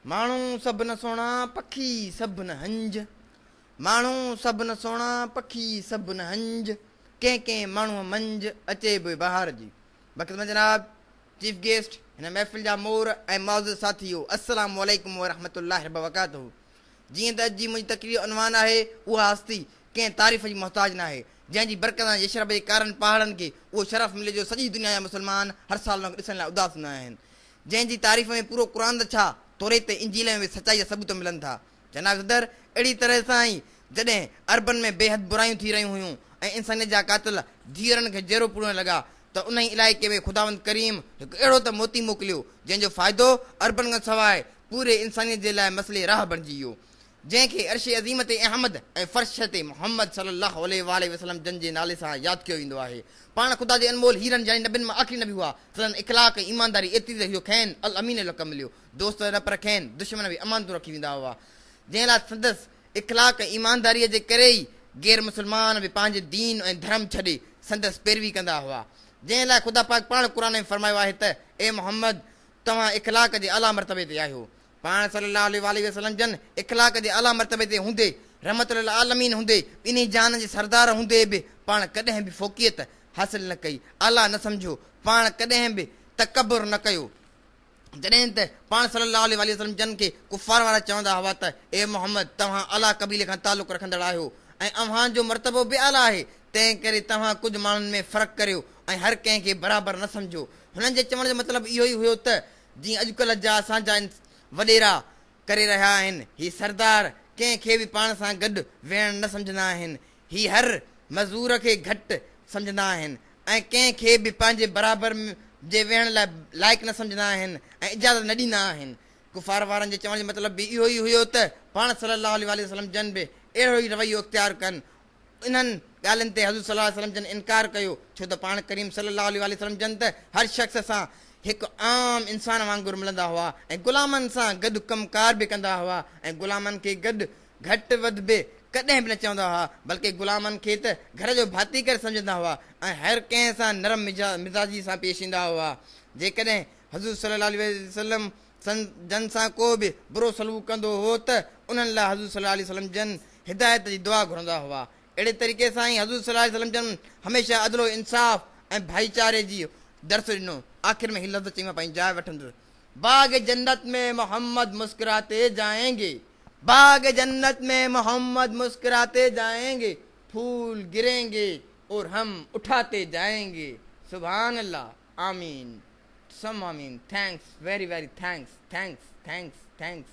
माण्हू सभु न सोणा पखी सभु न हंज, माण्हू सभु न सोणा पखी सभु न हंज, कंहिं कंहिं माण्हूअ मंझि अचे बि बहार जी। बख़्त में जनाब चीफ गेस्ट हिन महफ़िल जा मोर ऐं मौजूद साथियो, अस्सलामु अलैकुम वरहमतुल्लाहि वबरकातुहू। जीअं त अॼु जी मुंहिंजी तकरीर उनवान आहे, उहा हस्ती कंहिं तारीफ़ जी मोहताज न आहे, जंहिंजी बरक़त ऐं यशरब जे कारण पहाड़नि खे उहो शरफ़ मिले जो सॼी दुनिया जा मुस्लमान हर साल उनखे ॾिसण लाइ उदास हूंदा आहिनि, जंहिंजी तारीफ़ में पूरो क़ुर त छा तौरेत इंजील में सचाई जा सबूत मिलनि था। जनाब सदर, अहिड़ी तरह सां ई जॾहिं अरबन में बेहद बुरायूं थी रहियूं हुयूं ऐं इंसानियत जा कातिल धीअरनि खे जहिड़ो पूरण लॻा, त उन ई इलाइक़े में ख़ुदावंद करीम हिकु अहिड़ो त मोती मोकिलियो जंहिंजो फ़ाइदो अरबन खां सवाइ पूरे इंसानियत जे लाइ मसइले राह बणिजी वियो, जंहिंखे अर्श अज़ीम ते अहमद ऐं फ़र्श ते मोहम्मद सल्लल्लाहु अलैहि वसल्लम जन जे नाले सां यादि कयो वेंदो आहे। पाण ख़ुदा जे अनमोल हीरनि जानी नबियुनि मां आख़िरी नबी हुआ, सदन इख़लाक़ ईमानदारी एतिरी त इहो खैन अल अमीन लक़ब मिलियो। दोस्त न पर खैन, दुश्मन बि अमानतूं रखी वेंदा हुआ, जंहिं लाइ संदसि इख़लाक़ ईमानदारीअ जे करे ई गैर मुस्लमान बि पंहिंजे दीन ऐं धर्म छॾे संदसि पैरवी कंदा हुआ, जंहिं लाइ ख़ुदा पाक पाण क़ुर में फरमायो आहे त ए मोहम्मद, तव्हां इख़लाक़ जे आला मर्तबे ते आहियो। पाण सल्लल्लाहु अलैहि वसल्लम जन इख़लाक़ जे आला मर्तबे ते हूंदे, रहमतुल लिल आलमीन हूंदे, ॿिन्ही जान जे सरदार हूंदे बि पाण कॾहिं बि फ़ोक़ियत हासिल न कई, आला न सम्झो, पाण कॾहिं बि तकबुर न कयो। जॾहिं त पाण सल्लल्लाहु अलैहि वसल्लम जन खे कुफ़ार वारा चवंदा हुआ त ए मोहम्मद, तव्हां आला क़बीले खां तालुक़ रखंदड़ आहियो ऐं अव्हां जो मर्तबो बि आला आहे, तंहिं करे तव्हां कुझु माण्हुनि में फ़र्क़ु करियो ऐं हर कंहिंखे बराबरि न सम्झो। हुननि जे चवण जो मतिलबु इहो ई हुयो त जीअं अॼुकल्ह जा असांजा वॾेरा करे रहिया आहिनि, हीअ सरदार कंहिंखे बि पाण सां गॾु वेहणु न सम्झंदा आहिनि, हीअ हर मज़दूर खे घटि सम्झंदा आहिनि ऐं कंहिंखे बि पंहिंजे बराबरि जे वेहण लाइ लाइक़ु न सम्झंदा आहिनि ऐं इजाज़त न ॾींदा आहिनि। कुफ़ार वारनि जे चवण जो मतिलबु बि इहो ई हुयो त पाण सल्लल्लाहु अलैहि वसल्लम जन बि अहिड़ो ई रवैयो इख़्तियार कनि। इन्हनि ॻाल्हियुनि ते हज़ूर सल्लल्लाहु अलैहि वसल्लम जन इनकार कयो, छो त पाण करीम सल्लल्लाहु अलैहि वसल्लम जन त हर शख़्स सां हिकु आम इंसान वांगुरु मिलंदा हुआ ऐं ग़ुलामनि सां गॾु कमकार बि कंदा हुआ ऐं ग़ुलामनि खे गॾु घटि वधि बि कॾहिं बि न चवंदा हुआ, बल्कि ग़ुलामनि खे त घर जो भाती करे सम्झंदा हुआ ऐं हर कंहिं सां नरम मिज़ाजी सां पेश ईंदा हुआ। जेकॾहिं हज़ूर सल्लल्लाहु अलैहि वसल्लम जन सां को बि बुरो सलूक कंदो हो त उन्हनि लाइ हज़ूर सल्लल्लाहु अलैहि वसल्लम जन हिदायत जी दुआ घुरंदा हुआ। अहिड़े तरीक़े सां ई हज़ूर सल्लल्लाहु अलैहि वसल्लम जन हमेशह अदलो इंसाफ़ ऐं भाईचारे जी दर्स ॾिनो। आख़िर में ही लफ़्ज़ चई मां पंहिंजी जाइ वठंदुसि, बाग़ जन्नत में मोहम्मद मुस्कुराते जाएंगे, बाग़ जन्नत में मोहम्मद मुस्कुराते जाएंगे, फूल गिरेंगे और हम उठाते जाएंगे। सुभान अल्लाह, आमीन, सम आमीन। Thanks, very very thanks, thanks, thanks, thanks.